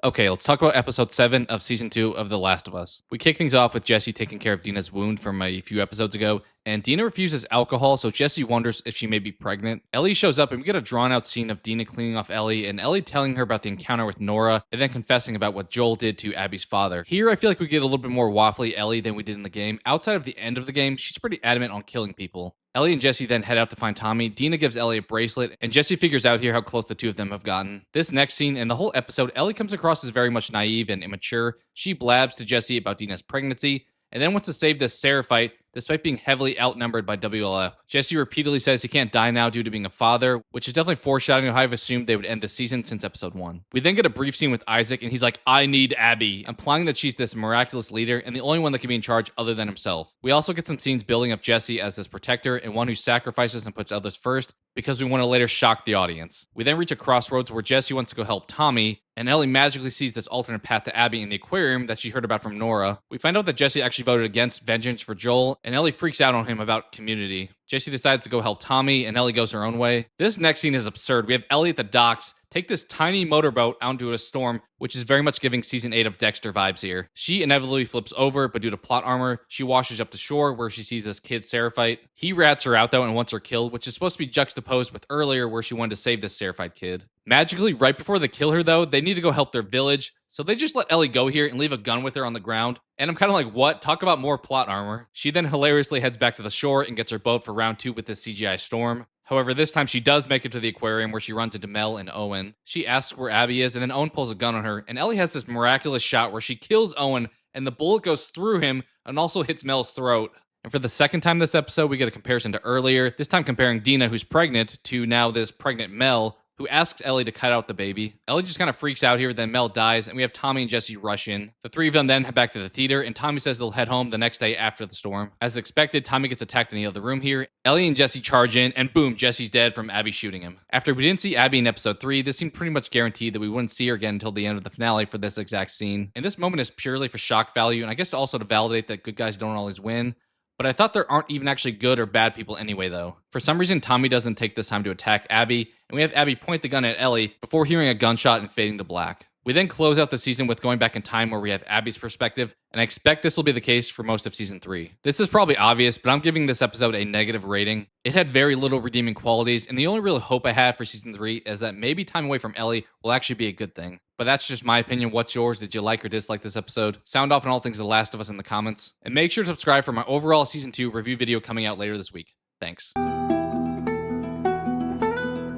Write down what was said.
Okay, let's talk about episode 7 of season 2 of The Last of Us. We kick things off with Jesse taking care of Dina's wound from a few episodes ago, and Dina refuses alcohol, so Jesse wonders if she may be pregnant. Ellie shows up, and we get a drawn-out scene of Dina cleaning off Ellie, and Ellie telling her about the encounter with Nora, and then confessing about what Joel did to Abby's father. Here, I feel like we get a little bit more waffly Ellie than we did in the game. Outside of the end of the game, she's pretty adamant on killing people. Ellie and Jesse then head out to find Tommy. Dina gives Ellie a bracelet, and Jesse figures out here how close the two of them have gotten. This next scene and the whole episode, Ellie comes across as very much naive and immature. She blabs to Jesse about Dina's pregnancy, and then wants to save this Seraphite despite being heavily outnumbered by WLF. Jesse repeatedly says he can't die now due to being a father, which is definitely foreshadowing how I've assumed they would end the season since episode 1. We then get a brief scene with Isaac, and he's like, I need Abby, implying that she's this miraculous leader and the only one that can be in charge other than himself. We also get some scenes building up Jesse as this protector and one who sacrifices and puts others first, because we want to later shock the audience. We then reach a crossroads where Jesse wants to go help Tommy, and Ellie magically sees this alternate path to Abby in the aquarium that she heard about from Nora. We find out that Jesse actually voted against vengeance for Joel, and Ellie freaks out on him about community. Jesse decides to go help Tommy, and Ellie goes her own way. This next scene is absurd. We have Ellie at the docks take this tiny motorboat out into a storm, which is very much giving season 8 of Dexter vibes here. She inevitably flips over, but due to plot armor, she washes up to shore where she sees this kid Seraphite. He rats her out though and wants her killed, which is supposed to be juxtaposed with earlier where she wanted to save this Seraphite kid. Magically, right before they kill her though, they need to go help their village, so they just let Ellie go here and leave a gun with her on the ground. And I'm kind of like, what? Talk about more plot armor. She then hilariously heads back to the shore and gets her boat for round 2 with this CGI storm. However, this time she does make it to the aquarium where she runs into Mel and Owen. She asks where Abby is, and then Owen pulls a gun on her, and Ellie has this miraculous shot where she kills Owen, and the bullet goes through him and also hits Mel's throat. And for the second time this episode, we get a comparison to earlier, this time comparing Dina, who's pregnant, to now this pregnant Mel, who asks Ellie to cut out the baby. Ellie just kind of freaks out here, then Mel dies, and we have Tommy and Jesse rush in. The three of them then head back to the theater, and Tommy says they'll head home the next day after the storm. As expected, Tommy gets attacked in the other room here. Ellie and Jesse charge in, and boom, Jesse's dead from Abby shooting him. After we didn't see Abby in episode 3, this seemed pretty much guaranteed that we wouldn't see her again until the end of the finale for this exact scene. And this moment is purely for shock value, and I guess also to validate that good guys don't always win. But I thought there aren't even actually good or bad people anyway, though. For some reason, Tommy doesn't take this time to attack Abby, and we have Abby point the gun at Ellie before hearing a gunshot and fading to black. We then close out the season with going back in time where we have Abby's perspective, and I expect this will be the case for most of season 3. This is probably obvious, but I'm giving this episode a negative rating. It had very little redeeming qualities, and the only real hope I had for season 3 is that maybe time away from Ellie will actually be a good thing. But that's just my opinion. What's yours? Did you like or dislike this episode? Sound off on all things The Last of Us in the comments. And make sure to subscribe for my overall season 2 review video coming out later this week. Thanks.